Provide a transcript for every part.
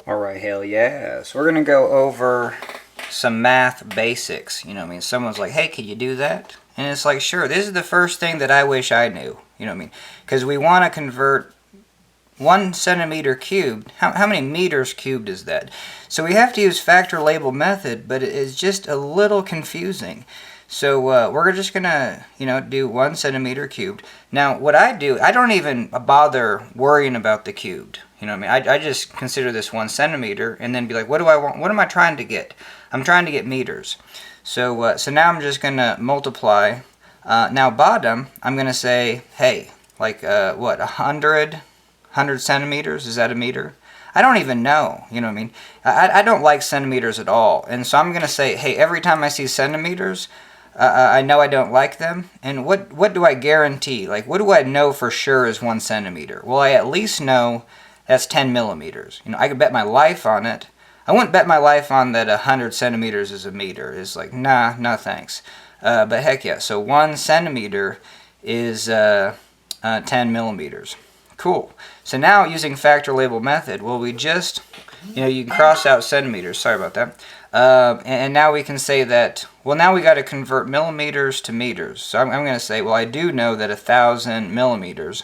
Alright, hell yeah. So we're going to go over some math basics. You know what I mean? Someone's like, hey, can you do that? And it's like, sure, this is the first thing that I wish I knew. You know what I mean? Because we want to convert 1 centimeter cubed. How many meters cubed is that? So we have to use factor label method, but it is just a little confusing. So we're just going to, do 1 centimeter cubed. Now, what I do, I don't even bother worrying about the cubed. You know what I mean? I just consider this 1 centimeter and then be like, what do I want? What am I trying to get? I'm trying to get meters. So now I'm just going to multiply. Now bottom, I'm going to say, hey, like what, 100 centimeters? Is that a meter? I don't even know. You know what I mean? I don't like centimeters at all. And so I'm going to say, hey, every time I see centimeters, I know I don't like them. And what do I guarantee? Like, what do I know for sure is 1 centimeter? Well, I at least know that's 10 millimeters. I could bet my life on it. I wouldn't bet my life on that 100 centimeters is a meter. It's like, nah, no thanks. But heck yeah. So 1 centimeter is 10 millimeters. Cool. So now using factor label method, well, we just, you can cross out centimeters. Sorry about that. And now we can say that, well, now we got to convert millimeters to meters. So I'm going to say, well, I do know that 1,000 millimeters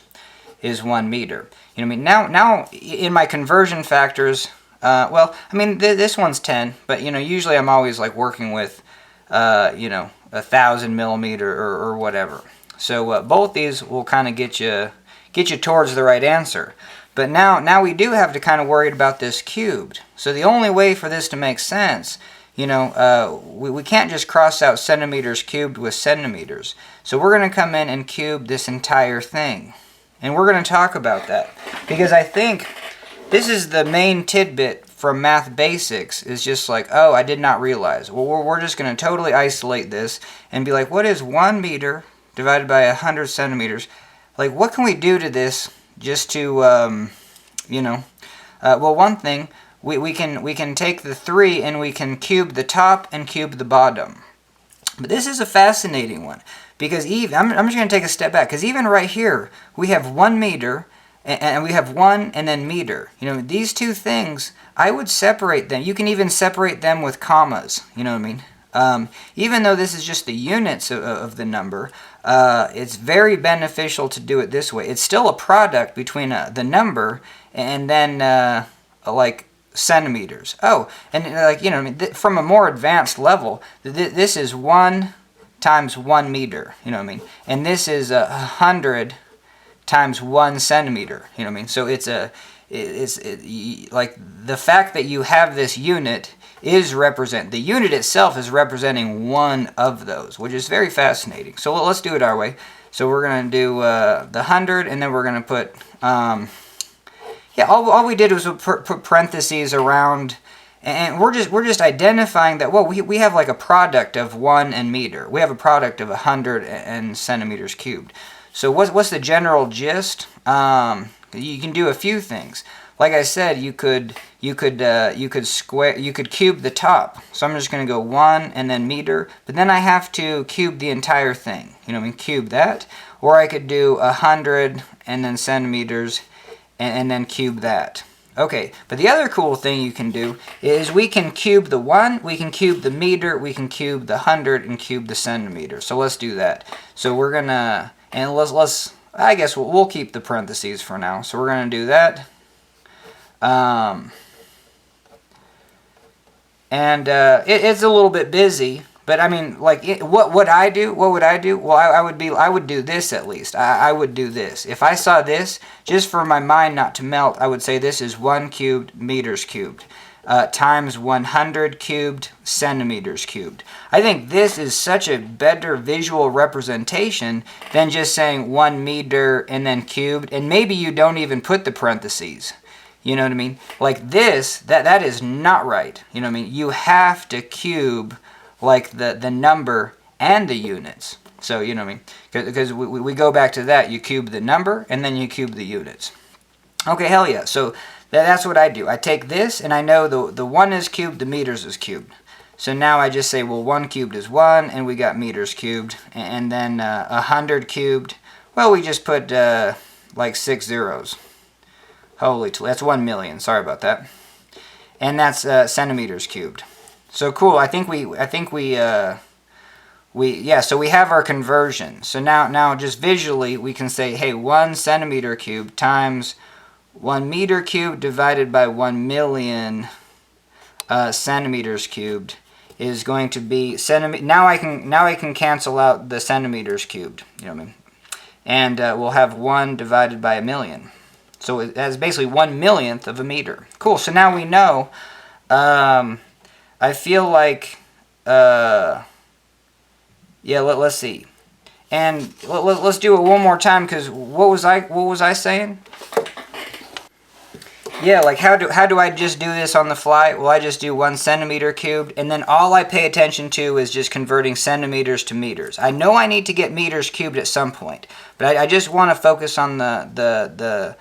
is 1 meter. You know what I mean? Now in my conversion factors, well, I mean, this one's 10, but, usually I'm always like working with, 1,000 millimeter or whatever. So both these will kind of get you towards the right answer. But now we do have to kind of worry about this cubed. So the only way for this to make sense, we can't just cross out centimeters cubed with centimeters. So we're going to come in and cube this entire thing. And we're going to talk about that. Because I think this is the main tidbit from math basics, is just like, oh, I did not realize. Well, we're just going to totally isolate this and be like, what is 1 meter divided by 100 centimeters? Like, what can we do to this just to, well, one thing, we can take the 3 and we can cube the top and cube the bottom. But this is a fascinating one, because I'm just going to take a step back, because even right here, we have 1 meter, and we have 1 and then meter. These two things, I would separate them. You can even separate them with commas, you know what I mean? Even though this is just the units of the number, it's very beneficial to do it this way. It's still a product between the number and then like centimeters. Oh, and like, from a more advanced level, this is 1 times 1 meter, you know what I mean? And this is 100 times 1 centimeter, you know what I mean? So it's like the fact that you have this unit the unit itself is representing one of those, which is very fascinating. So let's do it our way. So we're going to do the 100, and then we're going to put, all we did was put parentheses around, and we're just identifying that, well, we have like a product of 1 and meter. We have a product of 100 and centimeters cubed. So what's the general gist? You can do a few things. Like I said, you could cube the top. So I'm just going to go 1 and then meter, but then I have to cube the entire thing. You know what I mean? Cube that. Or I could do 100 and then centimeters and then cube that. Okay, but the other cool thing you can do is we can cube the 1, we can cube the meter, we can cube the 100 and cube the centimeter. So let's do that. So we're going to, and let's I guess we'll keep the parentheses for now. So we're going to do that. It's a little bit busy, but I mean, like, what would I do? What would I do? Well, I would do this at least. I would do this. If I saw this, just for my mind not to melt, I would say this is 1 cubed meters cubed. Times 100 cubed centimeters cubed. I think this is such a better visual representation than just saying 1 meter and then cubed, and maybe you don't even put the parentheses. You know what I mean? Like this, that is not right. You know what I mean? You have to cube like the number and the units. So, you know what I mean? Because we go back to that. You cube the number and then you cube the units. Okay, hell yeah. So that's what I do. I take this and I know the 1 is cubed, the meters is cubed. So now I just say, well, 1 cubed is 1 and we got meters cubed. And then 100 cubed, well, we just put like 6 zeros. Holy, that's 1 million. Sorry about that. and that's centimeters cubed. So cool. I think we so we have our conversion. So now just visually we can say, hey, 1 centimeter cubed times 1 meter cubed divided by 1 million centimeters cubed is going to be now I can cancel out the centimeters cubed. You know what I mean? And we'll have 1 divided by a million. So that's basically 1/1,000,000th of a meter. Cool. So now we know. I feel like. Yeah. Let's see. And let's do it one more time, because what was I saying? Yeah, like how do I just do this on the fly? Well, I just do 1 centimeter cubed, and then all I pay attention to is just converting centimeters to meters. I know I need to get meters cubed at some point, but I just want to focus on the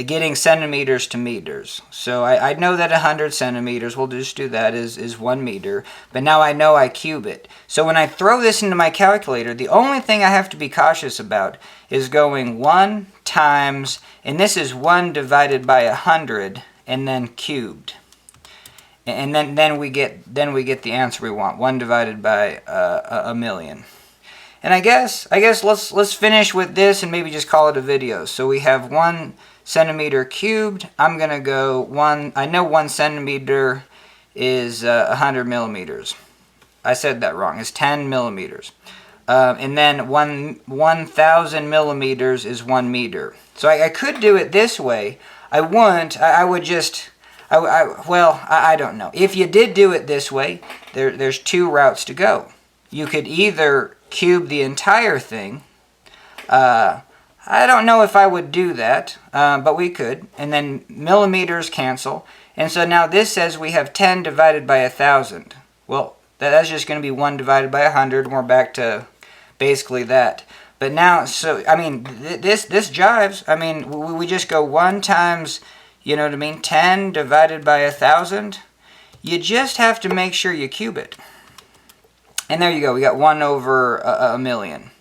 getting centimeters to meters. So I know that 100 centimeters, we'll just do that, is 1 meter. But now I know I cube it. So when I throw this into my calculator, the only thing I have to be cautious about is going 1 times, and this is 1 divided by 100, and then cubed. And then we get the answer we want, 1 divided by a million. And I guess let's finish with this and maybe just call it a video. So we have 1 centimeter cubed. I'm gonna go 1. I know 1 centimeter is 100 millimeters. I said that wrong. It's 10 millimeters. And then 1,000 millimeters is 1 meter. So I could do it this way. I wouldn't. I would just. I don't know. If you did do it this way, there's 2 routes to go. You could either cube the entire thing. I don't know if I would do that, but we could. And then millimeters cancel. And so now this says we have 10 divided by 1,000. Well, that's just going to be 1 divided by 100. And we're back to basically that. But now, so, I mean, this jives. I mean, we just go 1 times, you know what I mean, 10 divided by 1,000. You just have to make sure you cube it. And there you go. We got 1 over a million.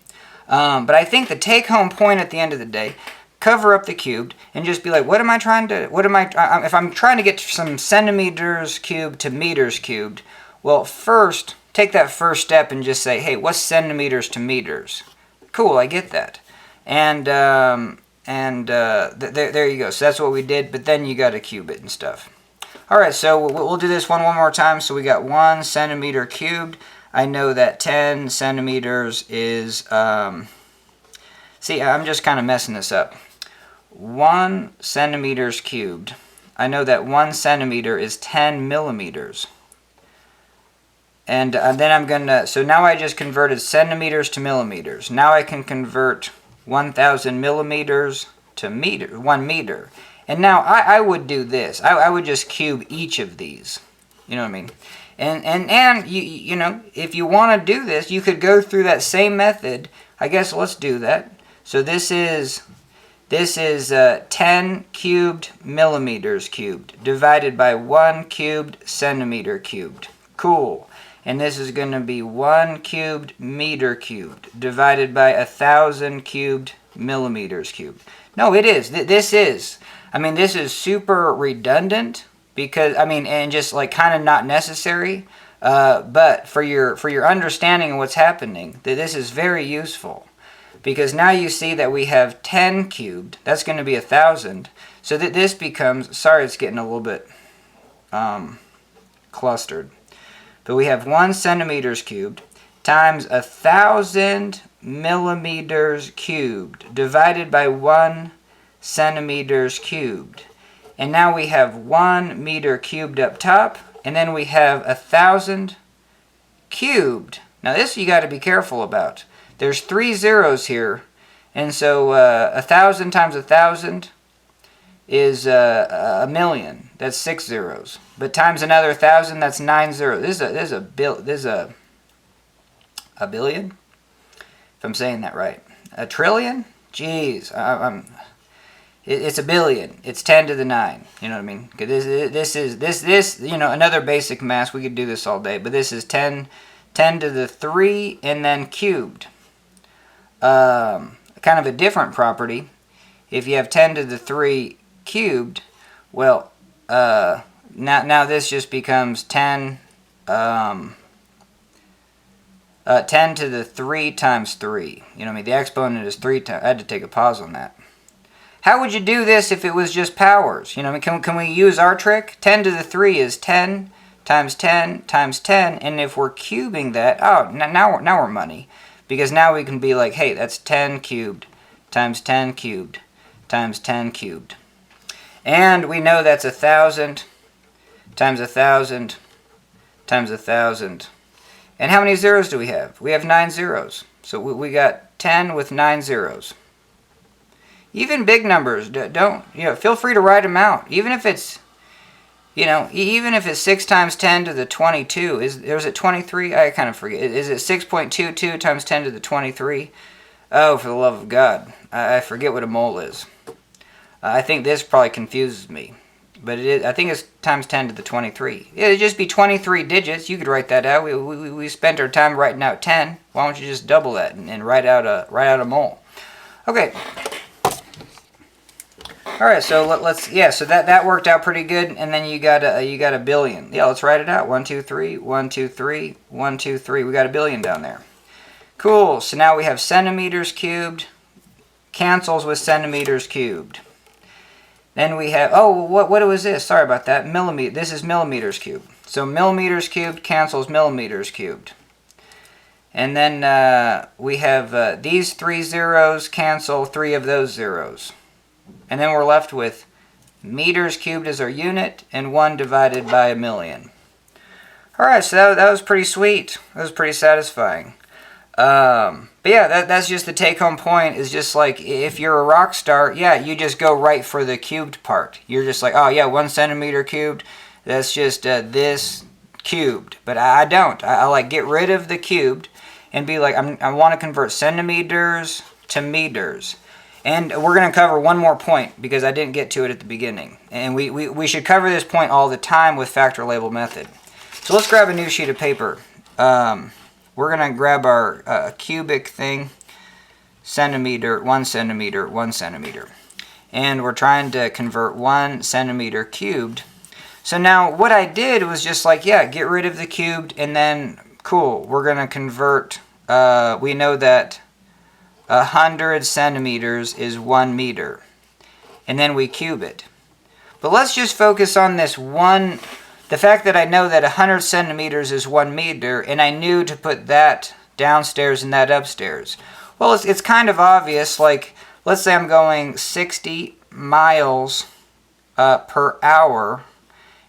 But I think the take-home point at the end of the day, cover up the cubed and just be like, if I'm trying to get some centimeters cubed to meters cubed, well, first, take that first step and just say, hey, what's centimeters to meters? Cool, I get that. And there you go. So that's what we did, but then you got to cube it and stuff. All right, so we'll do this one more time. So we got 1 centimeter cubed. I know that 10 centimeters is, see, I'm just kind of messing this up. 1 centimeters cubed. I know that 1 centimeter is 10 millimeters. And then I'm going to, so now I just converted centimeters to millimeters. Now I can convert 1,000 millimeters to 1 meter. And now I would do this. I would just cube each of these. You know what I mean? And you know, if you want to do this, you could go through that same method. I guess let's do that. So this is 10 cubed millimeters cubed divided by 1 cubed centimeter cubed. Cool. And this is going to be 1 cubed meter cubed divided by 1,000 cubed millimeters cubed. No, it is. This is. I mean, this is super redundant. Because, I mean, and just like kind of not necessary, but for your understanding of what's happening, this is very useful. Because now you see that we have 10 cubed, that's going to be 1,000, so that this becomes, sorry it's getting a little bit clustered, but we have 1 centimeters cubed times 1,000 millimeters cubed divided by 1 centimeters cubed. And now we have 1 meter cubed up top, and then we have 1,000 cubed. Now this you got to be careful about. There's 3 zeros here, and so 1,000 times 1,000 is a million. That's 6 zeros. But times another 1,000, that's 9 zeros. This is a billion, if I'm saying that right. A trillion? Jeez, it's a billion. It's 10 to the 9. You know what I mean? This is you know, another basic math. We could do this all day, but this is 10 to the 3 and then cubed. Kind of a different property. If you have 10 to the 3 cubed, well, now this just becomes 10, 10 to the 3 times 3. You know what I mean? The exponent is 3 times. I had to take a pause on that. How would you do this if it was just powers? You know, can we use our trick? 10 to the 3 is 10 times 10 times 10, and if we're cubing that, oh, now we're money. Because now we can be like, hey, that's 10 cubed times 10 cubed times 10 cubed. And we know that's 1,000 times 1,000 times 1,000. And how many zeros do we have? We have 9 zeros. So we got 10 with 9 zeros. Even big numbers, feel free to write them out. Even if it's, even if it's 6 times 10 to the 22, is it 23? I kind of forget. Is it 6.22 times 10 to the 23? Oh, for the love of God. I forget what a mole is. I think this probably confuses me. But it is, I think it's times 10 to the 23. It'd just be 23 digits. You could write that out. We spent our time writing out 10. Why don't you just double that and write out a mole? Okay. All right, so so that worked out pretty good, and then you got a billion. Yeah, let's write it out. 1, 2, 3, 1, 2, 3, 1, 2, 3. We got a billion down there. Cool. So now we have centimeters cubed cancels with centimeters cubed. Then we have, what was this? Sorry about that. This is millimeters cubed. So millimeters cubed cancels millimeters cubed. And then we have these 3 zeros cancel 3 of those zeros. And then we're left with meters cubed as our unit and 1 divided by a million. Alright, so that was pretty sweet. That was pretty satisfying. But yeah, that's just the take-home point, is just like, if you're a rock star, yeah, you just go right for the cubed part. You're just like, oh yeah, 1 centimeter cubed, that's just this cubed. But I don't. I like get rid of the cubed and be like, I want to convert centimeters to meters. And we're going to cover one more point, because I didn't get to it at the beginning. And we should cover this point all the time with factor label method. So let's grab a new sheet of paper. We're going to grab our cubic thing, centimeter, 1 centimeter, 1 centimeter. And we're trying to convert 1 centimeter cubed. So now what I did was just like, yeah, get rid of the cubed, and then, cool, we're going to convert, we know that 100 centimeters is 1 meter. And then we cube it. But let's just focus on this one, the fact that I know that 100 centimeters is 1 meter, and I knew to put that downstairs and that upstairs. Well, it's kind of obvious. Like, let's say I'm going 60 miles per hour,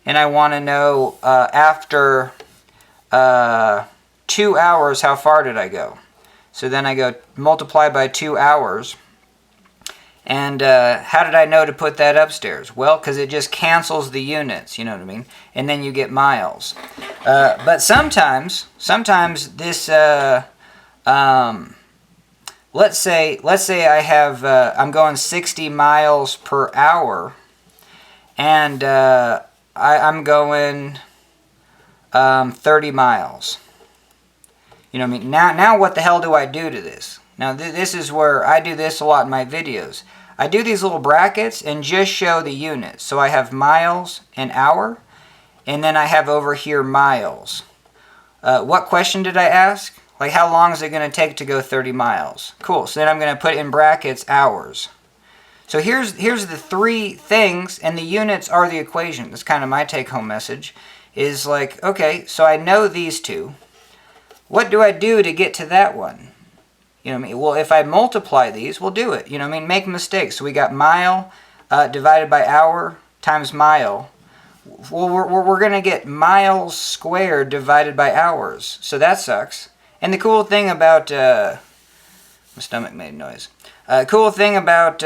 and I want to know after 2 hours, how far did I go? So then I go multiply by 2 hours. And how did I know to put that upstairs? Well, because it just cancels the units, you know what I mean? And then you get miles. But sometimes this, let's say I have, I'm going 60 miles per hour, and I'm going 30 miles. You know what I mean? Now what the hell do I do to this? Now this is where I do this a lot in my videos. I do these little brackets and just show the units. So I have miles an hour, and then I have over here miles. What question did I ask? Like, how long is it going to take to go 30 miles? Cool. So then I'm going to put in brackets hours. So here's the 3 things, and the units are the equation. That's kind of my take-home message. Is like, okay, so I know these 2. What do I do to get to that one? You know what I mean? Well, if I multiply these, we'll do it. You know what I mean? Make mistakes. So we got mile divided by hour times mile. Well, we're going to get miles squared divided by hours. So that sucks. And the cool thing about... my stomach made noise. Cool thing about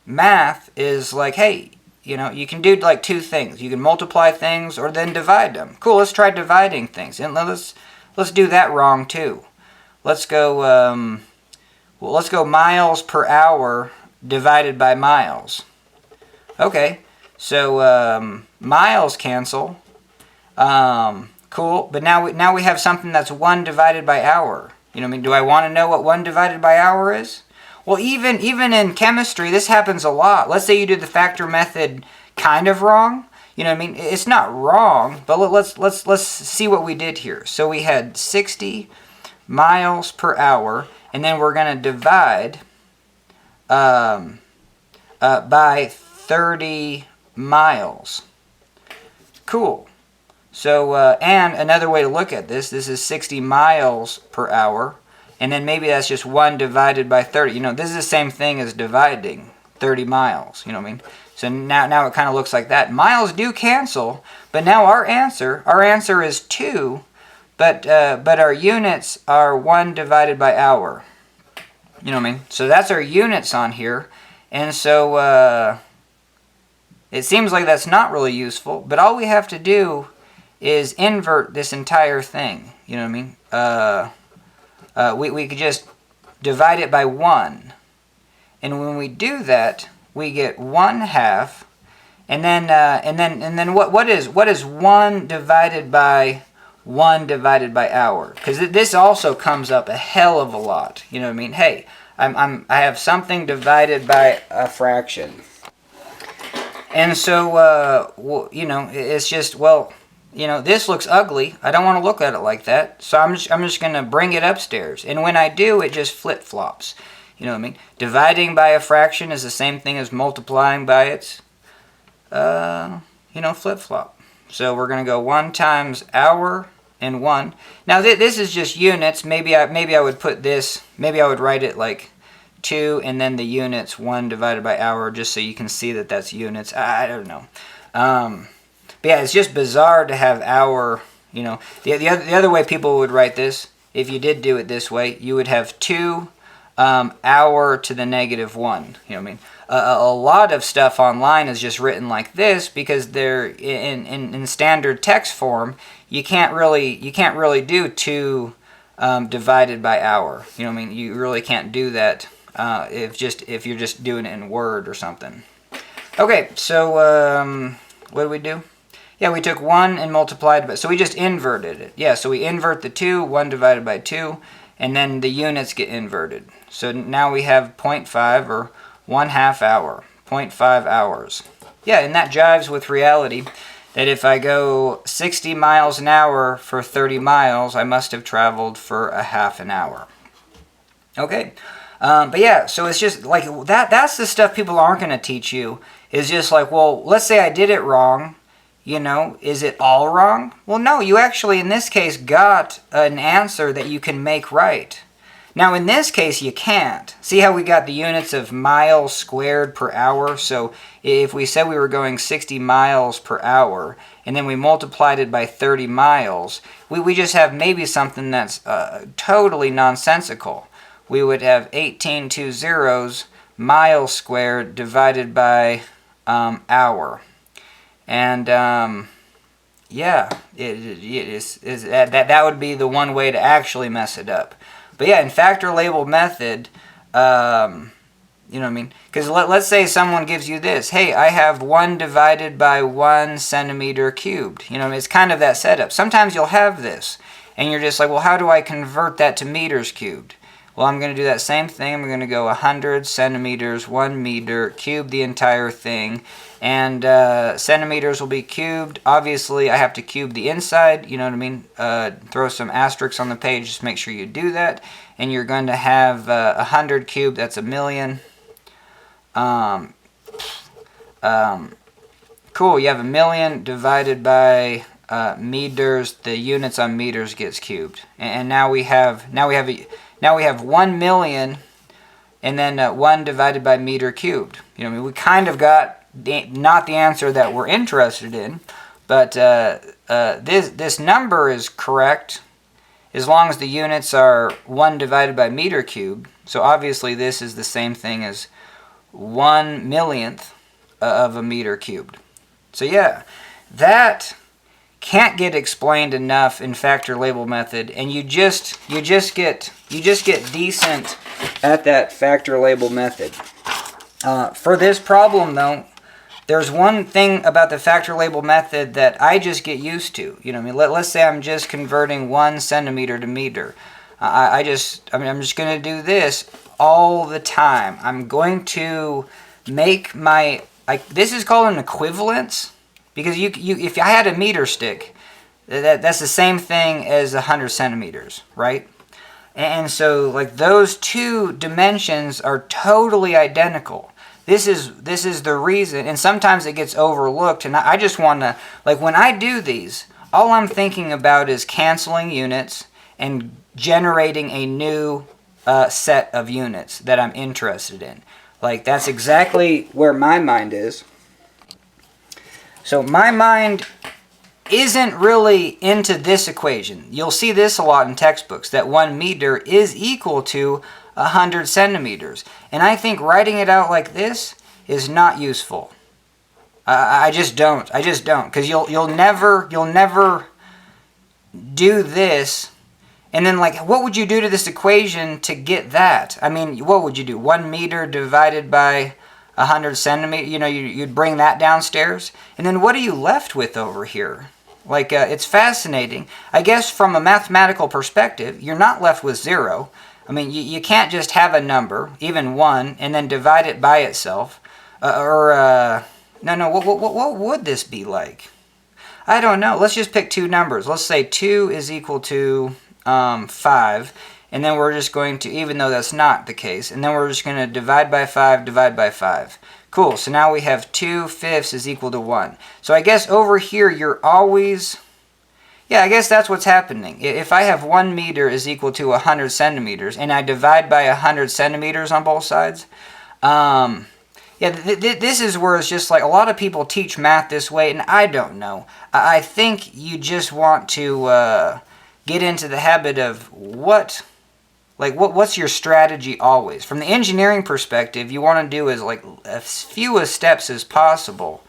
math is like, hey, you know, you can do like 2 things. You can multiply things or then divide them. Cool, let's try dividing things. And let's do that wrong too. Let's go let's go miles per hour divided by miles. Okay, so miles cancel. Cool, but now we have something that's 1 divided by hour. You know what I mean? Do I want to know what 1 divided by hour is? Well, even in chemistry, this happens a lot. Let's say you did the factor method kind of wrong. You know what I mean? It's not wrong, but let's see what we did here. So we had 60 miles per hour, and then we're going to divide by 30 miles. Cool. So, and another way to look at this is 60 miles per hour, and then maybe that's just 1 divided by 30. You know, this is the same thing as dividing 30 miles. You know what I mean? So now it kind of looks like that. Miles do cancel, but now our answer is 2, but our units are 1 divided by hour. You know what I mean? So that's our units on here, and so it seems like that's not really useful, but all we have to do is invert this entire thing. You know what I mean? We could just divide it by 1, and when we do that, we get 1/2, and then what is 1 divided by 1 divided by hour? Because this also comes up a hell of a lot. You know what I mean? Hey, I have something divided by a fraction, and so well, you know, it's just, well, you know, this looks ugly. I don't want to look at it like that, so I'm just gonna bring it upstairs, and when I do, it just flip flops. You know what I mean? Dividing by a fraction is the same thing as multiplying by its, you know, flip-flop. So we're going to go 1 times hour and 1. Now this is just units. Maybe I would put this, maybe I would write it like 2 and then the units 1 divided by hour, just so you can see that that's units. I don't know. But yeah, it's just bizarre to have hour, you know. The other way people would write this, if you did do it this way, you would have 2 hour to the -1. You know what I mean? A lot of stuff online is just written like this because they're in standard text form. You can't really do 2 divided by hour. You know what I mean? You really can't do that if you're just doing it in Word or something. Okay, so what do we do? Yeah, we took 1 and multiplied by, so we just inverted it. Yeah, so we invert the 2, 1 divided by 2, and then the units get inverted. So now we have 0.5 or 1/2 hour, 0.5 hours. Yeah, and that jives with reality, that if I go 60 miles an hour for 30 miles, I must have traveled for a half an hour. Okay, but yeah, so it's just like that's the stuff people aren't going to teach you, is just like, well, let's say I did it wrong. You know, is it all wrong? Well, no, you actually, in this case, got an answer that you can make right. Now, in this case, you can't. See how we got the units of miles squared per hour? So if we said we were going 60 miles per hour, and then we multiplied it by 30 miles, we just have maybe something that's totally nonsensical. We would have 18 two zeros, miles squared divided by hour. And yeah, that would be the one way to actually mess it up. But yeah, in factor label method, you know what I mean? Because let's say someone gives you this. Hey, I have 1 divided by 1 centimeter cubed. You know, it's kind of that setup. Sometimes you'll have this, and you're just like, well, how do I convert that to meters cubed? Well, I'm going to do that same thing. I'm going to go 100 centimeters, 1 meter, cube the entire thing. And centimeters will be cubed. Obviously, I have to cube the inside. You know what I mean? Throw some asterisks on the page. Just make sure you do that. And you're going to have 100 cubed. That's 1,000,000. Cool. You have 1,000,000 divided by meters. The units on meters gets cubed. And now we have 1,000,000, and then 1 divided by meter cubed. You know, I mean, we kind of got not the answer that we're interested in, but this number is correct as long as the units are 1 divided by meter cubed. So obviously this is the same thing as 1/1,000,000th of a meter cubed. So yeah, that can't get explained enough in factor label method, and you just get decent at that factor label method. For this problem though, there's one thing about the factor label method that I just get used to. You know what I mean? Let's say I'm just converting 1 centimeter to meter. I'm just going to do this all the time. I'm going to make my, this is called an equivalence, because if I had a meter stick, that's the same thing as 100 centimeters, right? And so like those two dimensions are totally identical. This is the reason, and sometimes it gets overlooked, and I just want to, like when I do these, all I'm thinking about is canceling units and generating a new set of units that I'm interested in. Like that's exactly where my mind is. So my mind isn't really into this equation. You'll see this a lot in textbooks, that 1 meter is equal to 100 centimeters. And I think writing it out like this is not useful. I just don't. Because you'll never do this. And then like, what would you do to this equation to get that? I mean, what would you do? 1 meter divided by 100 centimeters? You know, you'd bring that downstairs. And then what are you left with over here? Like, it's fascinating. I guess from a mathematical perspective, you're not left with 0. I mean, you can't just have a number, even 1, and then divide it by itself. No, what would this be like? I don't know. Let's just pick 2 numbers. Let's say 2 is equal to 5. And then we're just going to, even though that's not the case, and then we're just going to divide by 5, divide by 5. Cool, so now we have 2/5 is equal to 1. So I guess over here you're always, yeah, I guess that's what's happening. If I have 1 meter is equal to 100 centimeters, and I divide by 100 centimeters on both sides, yeah, this is where it's just like a lot of people teach math this way, and I don't know. I think you just want to get into the habit of what's your strategy always? From the engineering perspective, you want to do as like as few steps as possible.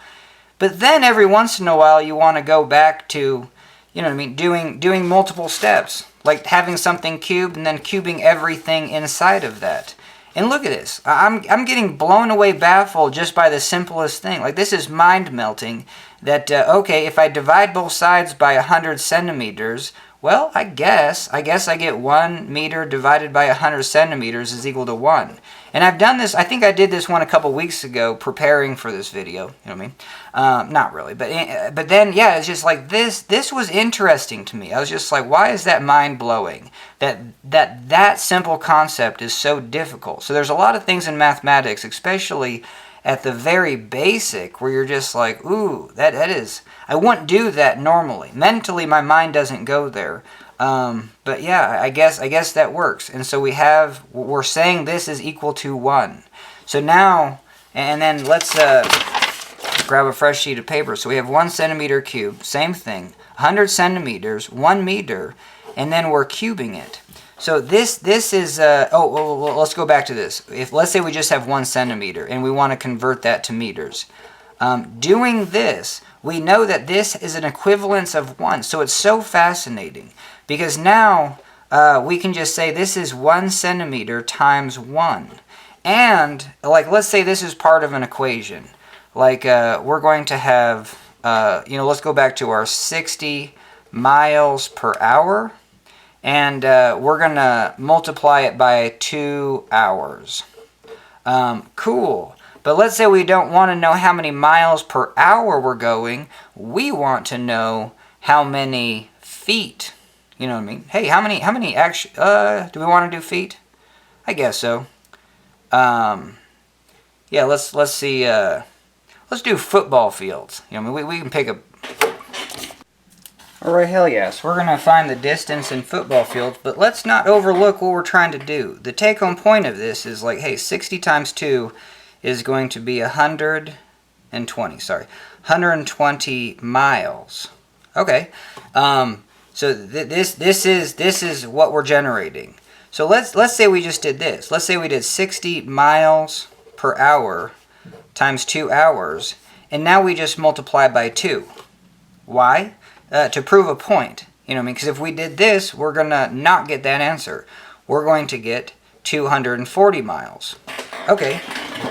But then every once in a while you want to go back to, you know what I mean, doing multiple steps. Like having something cubed and then cubing everything inside of that. And look at this. I'm getting blown away baffled just by the simplest thing. Like this is mind-melting that, okay, if I divide both sides by 100 centimeters, well, I guess I get 1 meter divided by 100 centimeters is equal to 1. And I've done this, I think I did this one a couple weeks ago preparing for this video, you know what I mean? Not really, but then, yeah, it's just like this was interesting to me. I was just like, why is that mind-blowing? That simple concept is so difficult. So there's a lot of things in mathematics, especially at the very basic, where you're just like, ooh, that is, I wouldn't do that normally. Mentally, my mind doesn't go there. But yeah, I guess that works. And so we're saying this is equal to 1. So now, and then let's grab a fresh sheet of paper. So we have 1 centimeter cubed, same thing, 100 centimeters, 1 meter, and then we're cubing it. So this is, let's go back to this. Let's say we just have 1 centimeter and we want to convert that to meters. Doing this, we know that this is an equivalence of 1. So it's so fascinating because now we can just say this is 1 centimeter times 1. And like, let's say this is part of an equation. Like we're going to have, let's go back to our 60 miles per hour. And we're going to multiply it by 2 hours. Cool. But let's say we don't want to know how many miles per hour we're going. We want to know how many feet. You know what I mean? Hey, how many actually, do we want to do feet? I guess so. Yeah, let's see, let's do football fields. You know, we can pick a... Alright, hell yes, we're going to find the distance in football fields, but let's not overlook what we're trying to do. The take-home point of this is like, hey, 60 times 2 is going to be 120 miles. Okay, so this is what we're generating. So let's say we just did this. Let's say we did 60 miles per hour times 2 hours, and now we just multiply by 2. Why? To prove a point. You know what I mean? Because if we did this, we're going to not get that answer. We're going to get 240 miles. Okay,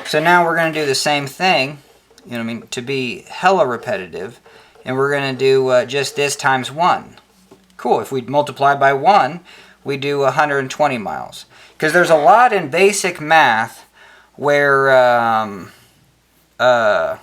so now we're going to do the same thing, you know what I mean, to be hella repetitive, and we're going to do just this times 1. Cool, if we multiply by 1, we do 120 miles. Because there's a lot in basic math where, you know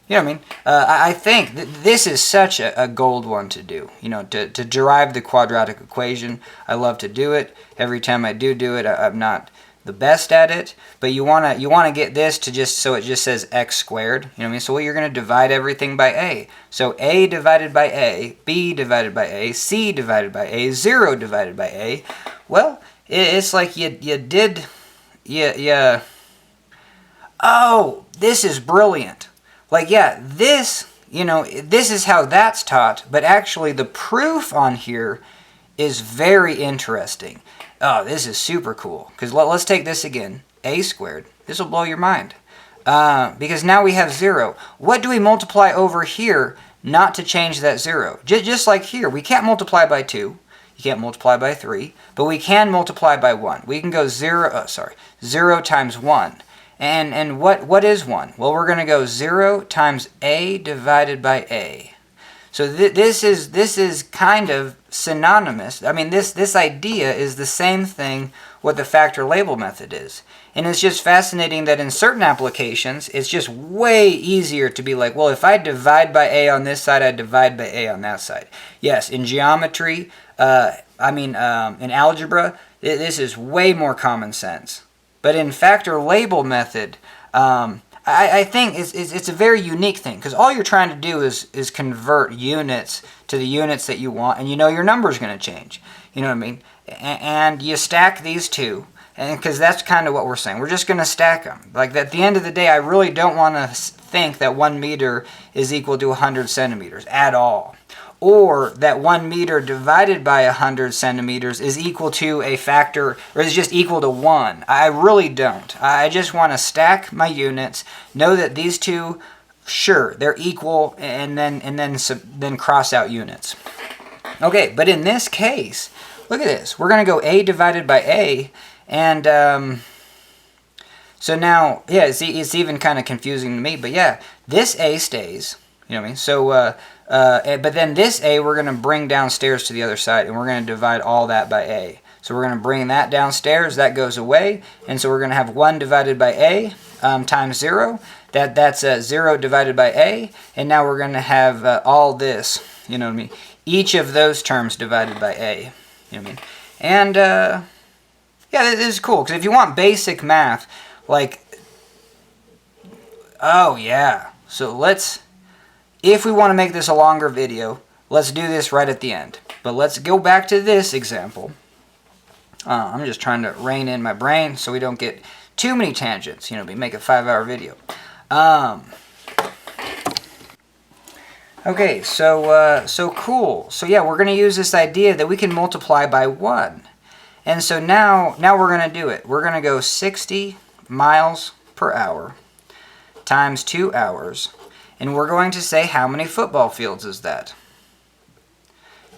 what I mean? I think this is such a gold one to do. You know, to derive the quadratic equation. I love to do it. Every time I do it, I'm not the best at it, but you wanna get this to just so it just says x squared. You know what I mean? So you're gonna divide everything by a. So a divided by a, b divided by a, c divided by a, 0 divided by a. Well, it's like you did. Oh, this is brilliant. Like, yeah, this, you know, this is how that's taught, but actually the proof on here is very interesting. Oh, this is super cool. Because let's take this again. A squared. This will blow your mind. Because now we have 0. What do we multiply over here not to change that 0? Just like here, we can't multiply by 2. You can't multiply by 3. But we can multiply by 1. We can go 0 times 1. And what is 1? Well, we're going to go 0 times a divided by a. So this is kind of synonymous. I mean, this idea is the same thing what the factor label method is. And it's just fascinating that in certain applications, it's just way easier to be like, well, if I divide by a on this side, I divide by a on that side. Yes, in geometry, in algebra, this is way more common sense. But in factor label method, I think it's a very unique thing, because all you're trying to do is convert units to the units that you want, and you know your number's going to change. You know what I mean? And you stack these two, and because that's kind of what we're saying. We're just going to stack them. Like, at the end of the day, I really don't want to think that 1 meter is equal to 100 centimeters at all. Or that 1 meter divided by 100 centimeters is equal to a factor, or is just equal to 1. I really don't. I just want to stack my units, know that these two, sure, they're equal, and then cross out units. Okay, but in this case, look at this. We're going to go a divided by a, and so now, yeah, it's even kind of confusing to me, but yeah, this a stays. You know what I mean? So, but then this a we're going to bring downstairs to the other side, and we're going to divide all that by a. So we're going to bring that downstairs, that goes away, and so we're going to have 1 divided by a times 0. That's 0 divided by a, and now we're going to have all this, you know what I mean? Each of those terms divided by a, you know what I mean? And, yeah, this is cool, because if you want basic math, like, oh, yeah, so let's... If we want to make this a longer video, let's do this right at the end. But let's go back to this example. I'm just trying to rein in my brain so we don't get too many tangents. You know, we make a 5-hour video. Okay, so cool. So yeah, we're going to use this idea that we can multiply by 1. And so now we're going to do it. We're going to go 60 miles per hour times 2 hours. And we're going to say, how many football fields is that?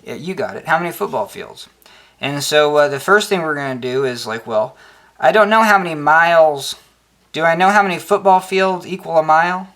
Yeah, you got it. How many football fields? And so the first thing we're going to do is like, well, I don't know how many miles. Do I know how many football fields equal a mile?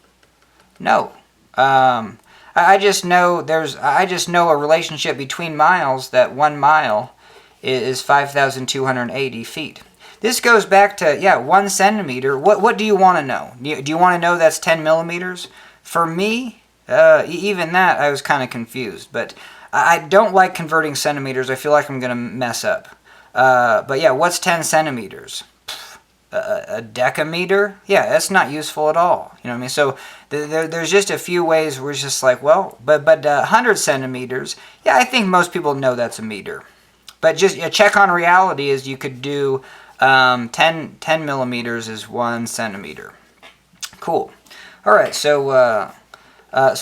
No. I just know a relationship between miles, that 1 mile is 5,280 feet. This goes back to, yeah, 1 centimeter. What do you want to know? Do you want to know that's 10 millimeters? For me, even that, I was kind of confused. But I don't like converting centimeters. I feel like I'm going to mess up. But yeah, what's 10 centimeters? A decameter? Yeah, that's not useful at all. You know what I mean? So there's just a few ways where it's just like, well, but 100 centimeters, yeah, I think most people know that's a meter. But just a check on reality is you could do 10 millimeters is 1 centimeter. Cool. All right, so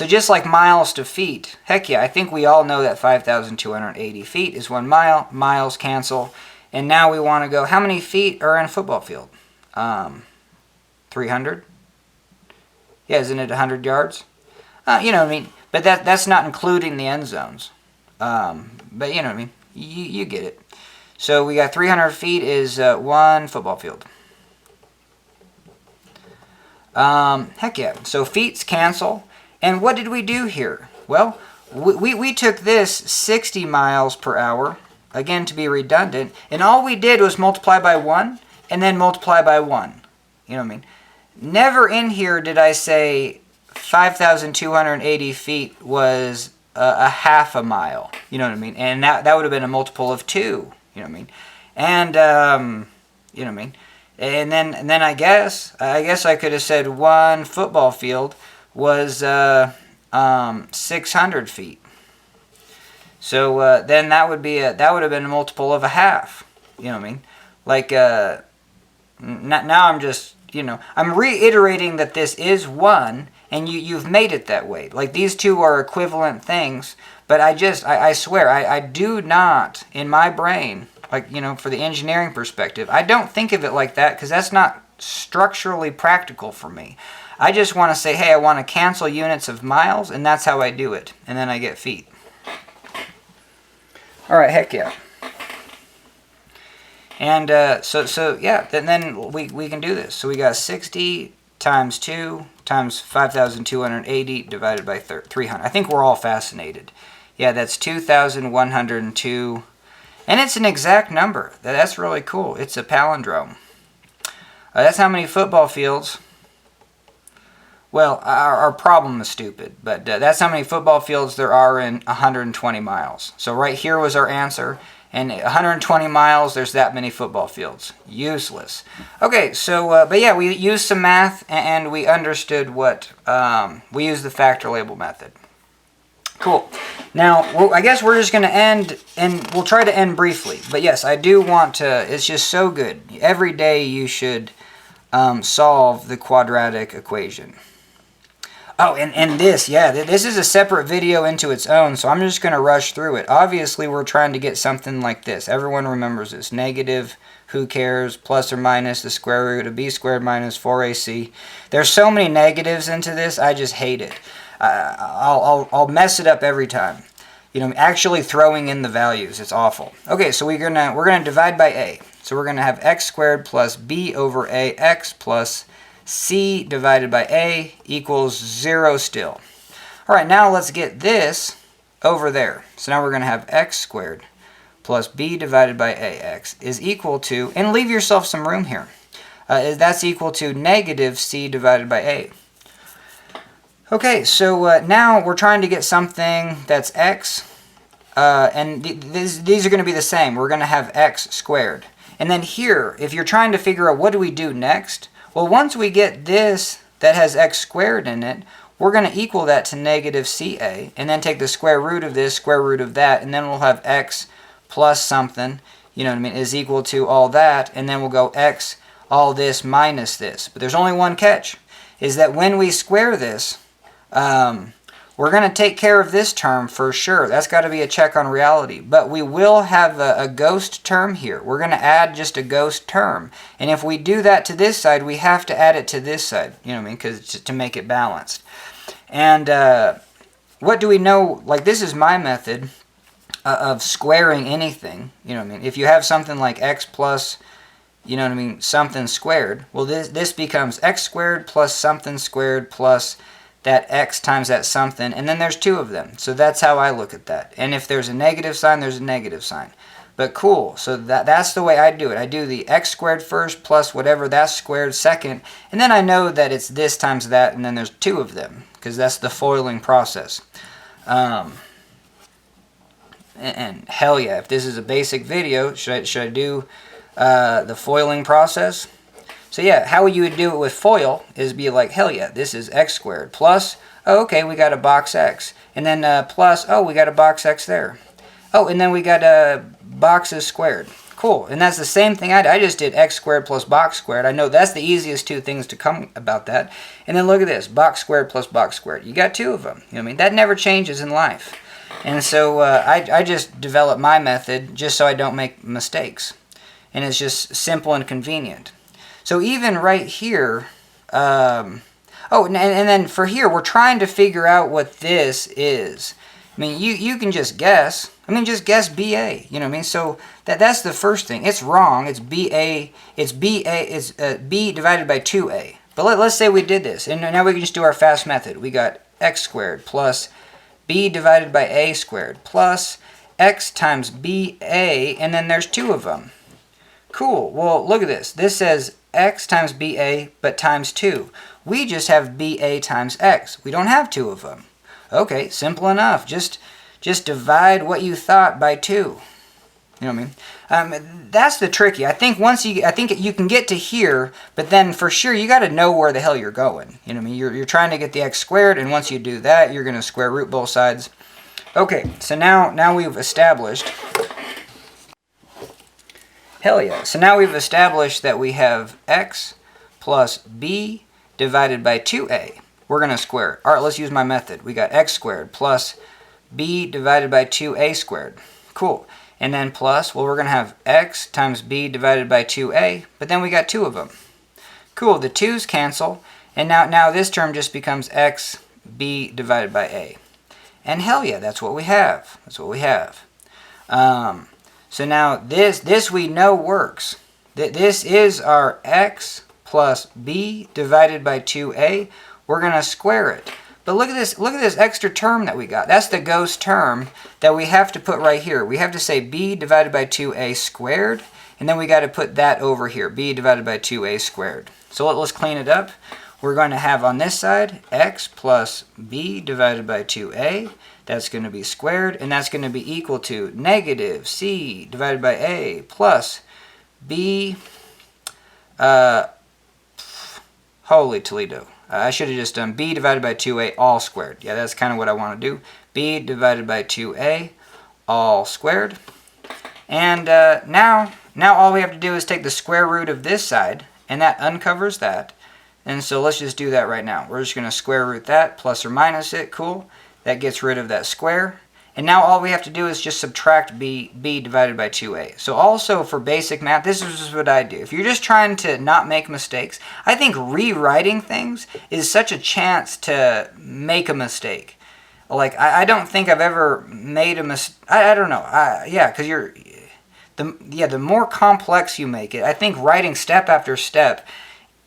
just like miles to feet, heck yeah, I think we all know that 5,280 feet is 1 mile. Miles cancel. And now we want to go, how many feet are in a football field? 300? Yeah, isn't it 100 yards? You know what I mean? But that's not including the end zones. But you know what I mean? You get it. So we got 300 feet is 1 football field. Heck yeah. So feet's cancel. And what did we do here? Well, we took this 60 miles per hour again, to be redundant, and all we did was multiply by 1 and then multiply by 1. You know what I mean? Never in here did I say 5,280 feet was a half a mile. You know what I mean? And that would have been a multiple of 2. You know what I mean? And, you know what I mean? And then I guess I could have said one football field was 600 feet. So then that would have been a multiple of a half. You know what I mean? Like now I'm just, you know, I'm reiterating that this is 1, and you've made it that way. Like these two are equivalent things, but I swear I do not in my brain, like, you know, for the engineering perspective, I don't think of it like that because that's not structurally practical for me. I just want to say, hey, I want to cancel units of miles, and that's how I do it, and then I get feet. All right, heck yeah. And so yeah, then we can do this. So we got 60 times 2 times 5,280 divided by 300. I think we're all fascinated. Yeah, that's 2,102. And it's an exact number. That's really cool. It's a palindrome. That's how many football fields. Well, our problem is stupid, but that's how many football fields there are in 120 miles. So right here was our answer. And 120 miles, there's that many football fields. Useless. Okay, so, but yeah, we used some math, and we understood what, we used the factor label method. Cool. Now, I guess we're just going to end, and we'll try to end briefly. But yes, I do want to, it's just so good. Every day you should solve the quadratic equation. Oh, and this, yeah, this is a separate video into its own, so I'm just going to rush through it. Obviously, we're trying to get something like this. Everyone remembers this. Negative, who cares, plus or minus the square root of b squared minus 4ac. There's so many negatives into this, I just hate it. I'll mess it up every time. You know, actually throwing in the values, it's awful. Okay, so we're gonna divide by a. So we're gonna have x squared plus b over ax plus c divided by a equals 0 still. All right, now let's get this over there. So now we're going to have x squared plus b divided by ax is equal to, and leave yourself some room here, that's equal to negative c divided by a. Okay, so now we're trying to get something that's x, and these are going to be the same. We're going to have x squared. And then here, if you're trying to figure out what do we do next, well, once we get this that has x squared in it, we're going to equal that to negative ca, and then take the square root of this, square root of that, and then we'll have x plus something, you know what I mean, is equal to all that, and then we'll go x all this minus this. But there's only one catch, is that when we square this, we're going to take care of this term for sure. That's got to be a check on reality. But we will have a ghost term here. We're going to add just a ghost term. And if we do that to this side, we have to add it to this side. You know what I mean? Because to make it balanced. And what do we know? Like, this is my method of squaring anything. You know what I mean? If you have something like x plus, you know what I mean, something squared, well, this becomes x squared plus something squared plus that x times that something, and then there's two of them. So that's how I look at that. And if there's a negative sign, there's a negative sign. But cool, so that's the way I do it. I do the x squared first plus whatever that's squared second, and then I know that it's this times that, and then there's two of them, because that's the foiling process. And hell yeah, if this is a basic video, should I do the foiling process? So yeah, how you would do it with FOIL is be like, hell yeah, this is x squared plus, oh, okay, we got a box x. And then plus, oh, we got a box x there. Oh, and then we got boxes squared. Cool, and that's the same thing I just did, x squared plus box squared. I know that's the easiest two things to come about that. And then look at this, box squared plus box squared. You got two of them. You know what I mean? That never changes in life. And so I just developed my method just so I don't make mistakes. And it's just simple and convenient. So even right here, and then for here, we're trying to figure out what this is. I mean, you can just guess. I mean, just guess BA. You know what I mean? So that's the first thing. It's wrong. It's BA. It's B divided by 2A. But let's say we did this, and now we can just do our fast method. We got x squared plus b divided by a squared plus x times ba, and then there's 2 of them. Cool. Well, look at this. This says x times ba, but times 2. We just have ba times x. We don't have 2 of them. Okay, simple enough. Just divide what you thought by 2. You know what I mean? That's the tricky. I think you can get to here, but then for sure you got to know where the hell you're going. You know what I mean? You're trying to get the x squared, and once you do that, you're going to square root both sides. Okay, so now we've established. Hell yeah. So now we've established that we have x plus b divided by 2a. We're going to square it. All right, let's use my method. We got x squared plus b divided by 2a squared. Cool. And then plus, well, we're going to have x times b divided by 2a, but then we got 2 of them. Cool, the 2's cancel, and now this term just becomes x b divided by a. And hell yeah, that's what we have. That's what we have. So now this we know works. This is our x plus b divided by 2a. We're going to square it. But look at this extra term that we got. That's the ghost term that we have to put right here. We have to say b divided by 2a squared, and then we got to put that over here, b divided by 2a squared. So let's clean it up. We're going to have on this side x plus b divided by 2a. That's going to be squared, and that's going to be equal to negative c divided by a plus b, holy Toledo. I should have just done b divided by 2a all squared. Yeah, that's kind of what I want to do. b divided by 2a all squared. And now all we have to do is take the square root of this side, and that uncovers that. And so let's just do that right now. We're just going to square root that, plus or minus it. Cool. That gets rid of that square. And now all we have to do is just subtract b divided by 2a. So also for basic math, this is what I do. If you're just trying to not make mistakes, I think rewriting things is such a chance to make a mistake. Like, I don't think I've ever made a mistake. I don't know. Yeah, because the more complex you make it, I think writing step after step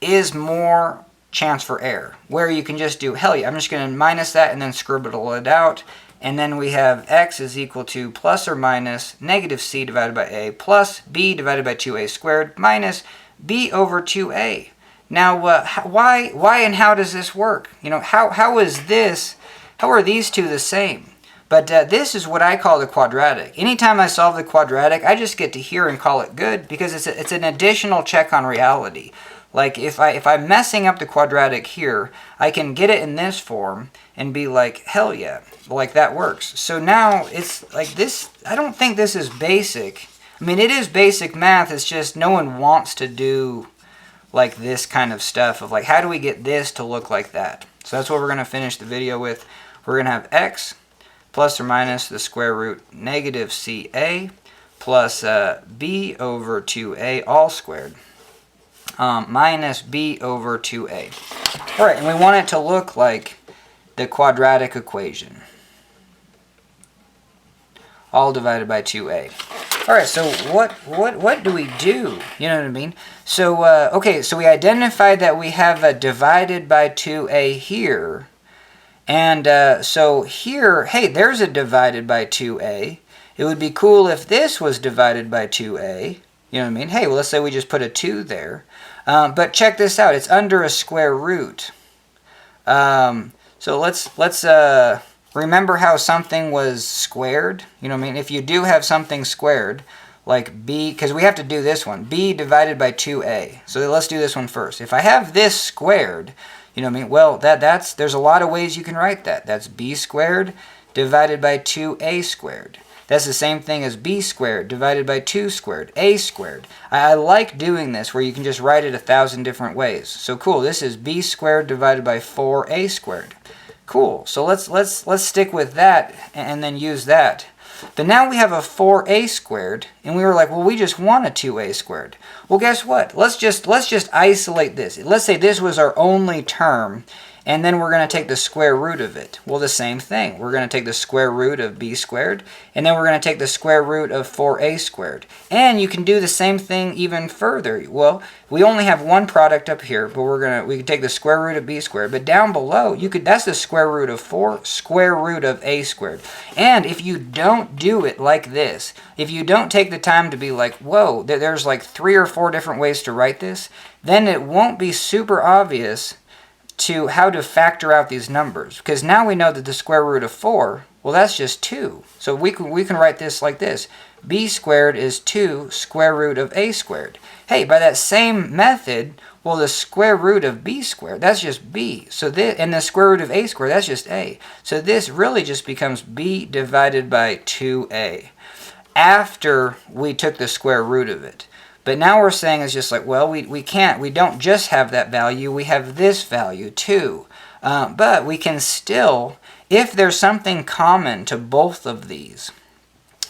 is more chance for error, where you can just do, hell yeah, I'm just going to minus that and then scribble it out, and then we have x is equal to plus or minus negative c divided by a plus b divided by 2a squared minus b over 2a. Now, why and how does this work? You know, how are these two the same? But this is what I call the quadratic. Anytime I solve the quadratic, I just get to here and call it good, because it's an additional check on reality. Like, if I'm messing up the quadratic here, I can get it in this form and be like, hell yeah, like that works. So now it's like this. I don't think this is basic. I mean, it is basic math. It's just no one wants to do like this kind of stuff of like, how do we get this to look like that? So that's what we're going to finish the video with. We're going to have x plus or minus the square root negative ca plus b over 2a all squared. Minus b over 2a. Alright, and we want it to look like the quadratic equation. All divided by 2a. Alright, so what do we do? You know what I mean? So, okay, so we identified that we have a divided by 2a here. And so here, hey, there's a divided by 2a. It would be cool if this was divided by 2a. You know what I mean? Hey, well, let's say we just put a 2 there. But check this out. It's under a square root. So let's remember how something was squared. You know what I mean? If you do have something squared, like b, because we have to do this one, b divided by 2a. So let's do this one first. If I have this squared, you know what I mean? Well, there's a lot of ways you can write that. That's b squared divided by 2a squared. That's the same thing as b squared divided by 2 squared, a squared. I like doing this where you can just write it 1,000 different ways. So cool, this is b squared divided by 4a squared. Cool, so let's stick with that and then use that. But now we have a 4a squared, and we were like, well, we just want a 2a squared. Well, guess what? Let's just isolate this. Let's say this was our only term, and then we're going to take the square root of it. Well, the same thing. We're going to take the square root of b squared, and then we're going to take the square root of 4a squared. And you can do the same thing even further. Well, we only have one product up here, but we can take the square root of b squared. But down below, that's the square root of 4 square root of a squared. And if you don't do it like this, if you don't take the time to be like, whoa, there's like 3 or 4 different ways to write this, then it won't be super obvious to how to factor out these numbers, because now we know that the square root of 4, well, that's just 2. So we can write this like this. B squared is 2 square root of a squared. Hey, by that same method, well, the square root of b squared, that's just b. So this, and the square root of a squared, that's just a. So this really just becomes b divided by 2a after we took the square root of it. But now we're saying it's just like, well, we don't just have that value, we have this value too. But we can still, if there's something common to both of these,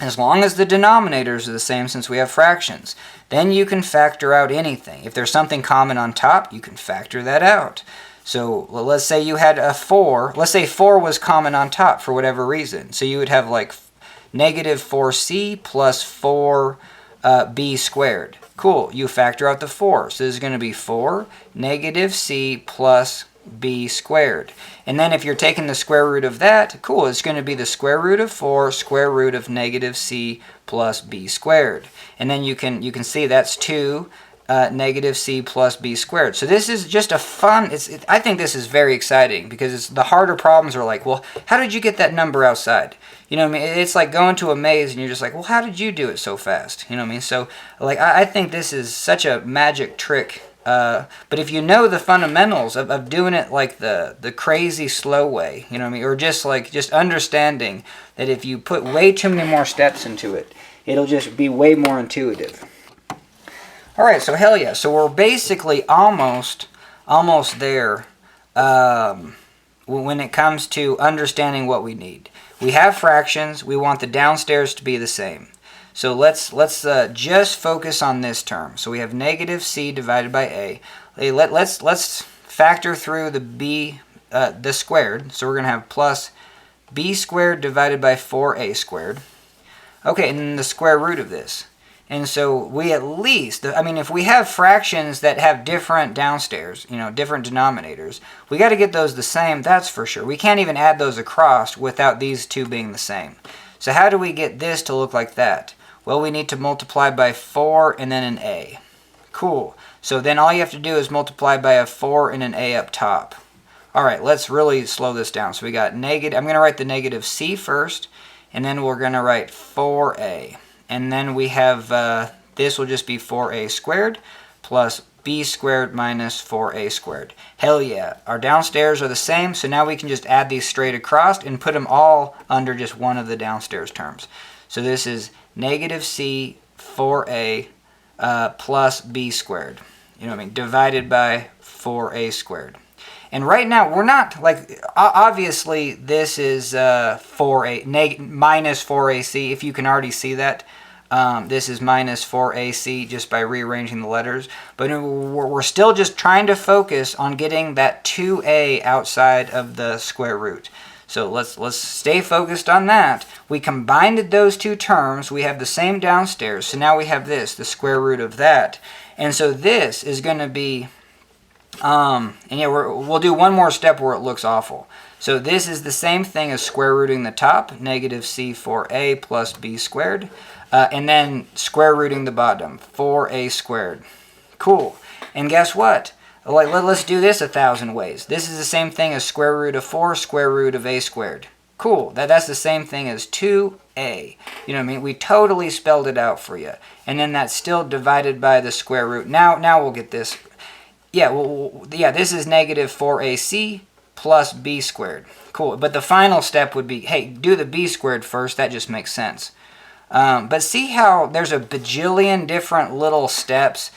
as long as the denominators are the same since we have fractions, then you can factor out anything. If there's something common on top, you can factor that out. So let's say you had a 4. Let's say 4 was common on top for whatever reason. So you would have like negative 4c plus 4b squared. Cool, you factor out the 4. So this is going to be 4 negative c plus b squared. And then if you're taking the square root of that, cool, it's going to be the square root of 4 square root of negative c plus b squared. And then you can see that's 2 negative c plus b squared. So this is just a fun, I think this is very exciting, because the harder problems are like, well, how did you get that number outside? You know what I mean? It's like going to a maze and you're just like, well, how did you do it so fast? You know what I mean? So like, I think this is such a magic trick. But if you know the fundamentals of doing it like the crazy slow way, you know what I mean? Or just understanding that if you put way too many more steps into it, it'll just be way more intuitive. All right, so hell yeah. So we're basically almost there when it comes to understanding what we need. We have fractions. We want the downstairs to be the same. So let's just focus on this term. So we have negative c divided by a. Let's factor through the squared. So we're going to have plus b squared divided by 4a squared. Okay, and then the square root of this. And so we at least, I mean, if we have fractions that have different downstairs, different denominators, we got to get those the same, that's for sure. We can't even add those across without these two being the same. So how do we get this to look like that? Well, we need to multiply by 4 and then an a. Cool. So then all you have to do is multiply by a 4 and an a up top. All right, let's really slow this down. So we got negative, I'm going to write the negative c first, and then we're going to write 4a. And then we have, this will just be 4a squared plus b squared minus 4a squared. Hell yeah. Our downstairs are the same, so now we can just add these straight across and put them all under just one of the downstairs terms. So this is negative c 4a plus b squared. You know what I mean? Divided by 4a squared. And right now, we're not, like, obviously, this is minus 4ac, if you can already see that. This is minus 4ac just by rearranging the letters. But we're still just trying to focus on getting that 2a outside of the square root. So let's stay focused on that. We combined those two terms. We have the same downstairs. So now we have this, the square root of that. And so this is going to be... and yeah, we'll do one more step where it looks awful. So this is the same thing as square rooting the top, negative c 4a plus b squared, and then square rooting the bottom, 4a squared. Cool. And guess what? Let's do this 1,000 ways. This is the same thing as square root of 4 square root of a squared. Cool. That's the same thing as 2a. You know what I mean? We totally spelled it out for you. And then that's still divided by the square root. Now we'll get this. Yeah, this is negative 4ac plus b squared. Cool, but the final step would be, hey, do the b squared first. That just makes sense. But see how there's a bajillion different little steps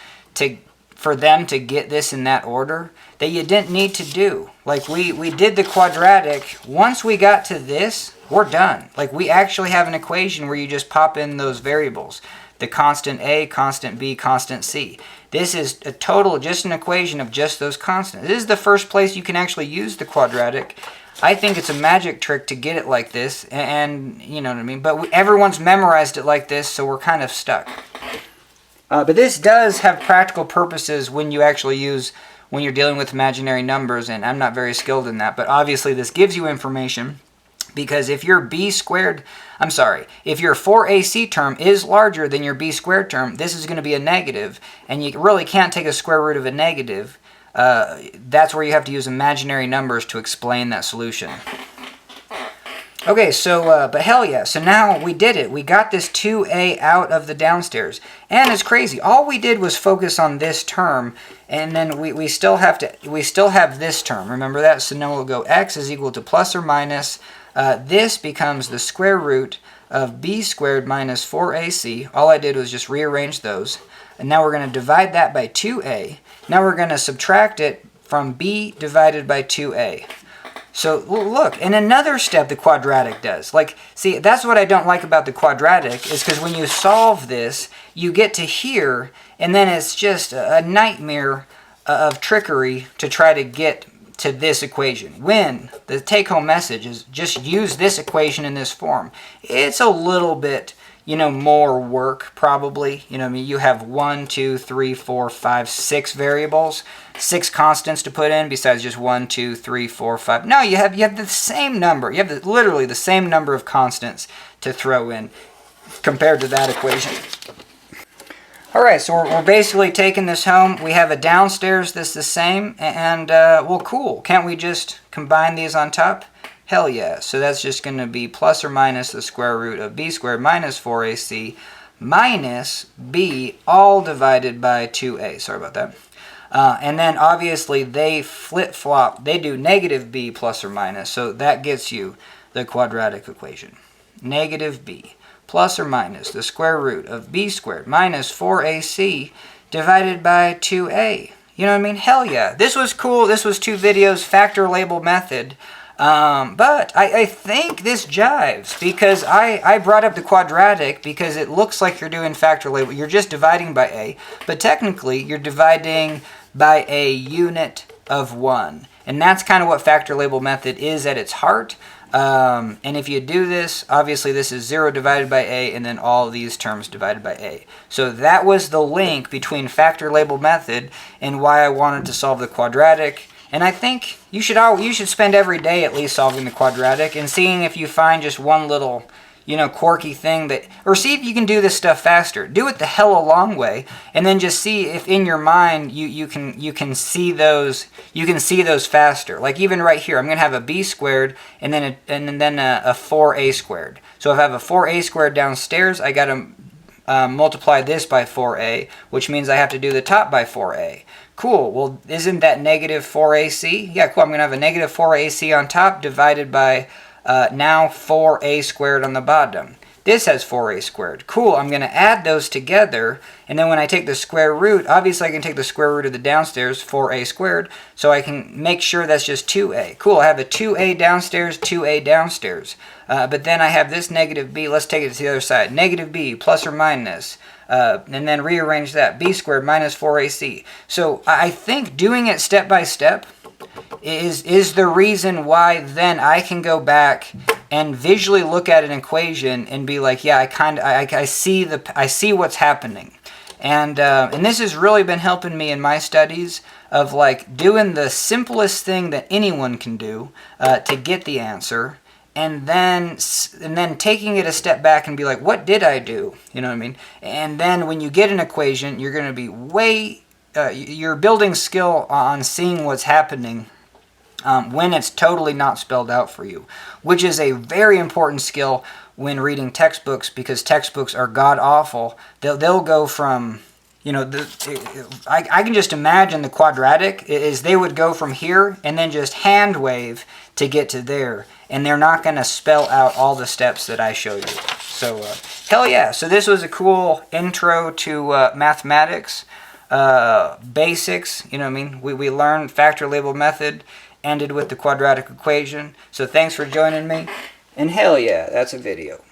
for them to get this in that order that you didn't need to do. Like we did the quadratic. Once we got to this, we're done. Like we actually have an equation where you just pop in those variables. The constant a, constant b, constant c. This is a total, just an equation of just those constants. This is the first place you can actually use the quadratic. I think it's a magic trick to get it like this, and you know what I mean? But everyone's memorized it like this, so we're kind of stuck. But this does have practical purposes when you actually use, when you're dealing with imaginary numbers, and I'm not very skilled in that, but obviously this gives you information, because if your b squared, if your 4ac term is larger than your b squared term, this is going to be a negative, and you really can't take a square root of a negative. That's where you have to use imaginary numbers to explain that solution. Okay, so, but hell yeah, so now we did it. We got this 2a out of the downstairs. And it's crazy. All we did was focus on this term, and then we still have this term. Remember that? So now we'll go x is equal to plus or minus. This becomes the square root of b squared minus 4ac. All I did was just rearrange those. And now we're going to divide that by 2a. Now we're going to subtract it from b divided by 2a. So look, in another step the quadratic does. Like, see, that's what I don't like about the quadratic, is because when you solve this, you get to here, and then it's just a nightmare of trickery to try to get to this equation. When the take-home message is just use this equation in this form. It's a little bit, you know, more work probably. You know, I mean, you have 1, 2, 3, 4, 5, 6 variables, 6 constants to put in besides just 1, 2, 3, 4, 5. No, you have the same number. You have literally the same number of constants to throw in compared to that equation. All right, so we're basically taking this home. We have a downstairs that's the same, and well, cool. Can't we just combine these on top? Hell yeah. So that's just going to be plus or minus the square root of b squared minus 4ac minus b all divided by 2a. Sorry about that. And then obviously they flip-flop. They do negative b plus or minus. So that gets you the quadratic equation. Negative b plus or minus the square root of b squared minus 4ac divided by 2a. You know what I mean? Hell yeah. This was cool. This was 2 videos, factor label method. But I think this jives, because I brought up the quadratic because it looks like you're doing factor label. You're just dividing by a, but technically you're dividing by a unit of 1. And that's kind of what factor label method is at its heart. And if you do this, obviously this is 0 divided by a, and then all these terms divided by a. So that was the link between factor label method and why I wanted to solve the quadratic. And I think you should spend every day at least solving the quadratic and seeing if you find just one little, you know, quirky thing that, or see if you can do this stuff faster. Do it the hell a long way, and then just see if in your mind you can see those faster. Like even right here, I'm gonna have a b squared and then a 4a squared. So if I have a 4a squared downstairs, I gotta multiply this by 4a, which means I have to do the top by 4a. Cool. Well, isn't that negative 4ac? Yeah, cool. I'm going to have a negative 4ac on top divided by now 4a squared on the bottom. This has 4a squared. Cool. I'm going to add those together, and then when I take the square root, obviously I can take the square root of the downstairs, 4a squared, so I can make sure that's just 2a. Cool. I have a 2a downstairs, 2a downstairs. But then I have this negative b. Let's take it to the other side. Negative b plus or minus. And then rearrange that. B squared minus 4ac. So I think doing it step by step is the reason why then I can go back and visually look at an equation and be like, yeah, I see what's happening. And this has really been helping me in my studies of like doing the simplest thing that anyone can do to get the answer. And then taking it a step back and be like, what did I do? You know what I mean? And then when you get an equation, you're going to be you're building skill on seeing what's happening when it's totally not spelled out for you, which is a very important skill when reading textbooks, because textbooks are god-awful. They'll go from, you know, I can just imagine the quadratic is they would go from here and then just hand wave to get to there. And they're not going to spell out all the steps that I show you. So, hell yeah. So this was a cool intro to mathematics, basics. You know what I mean? We learned factor label method, ended with the quadratic equation. So thanks for joining me. And hell yeah, that's a video.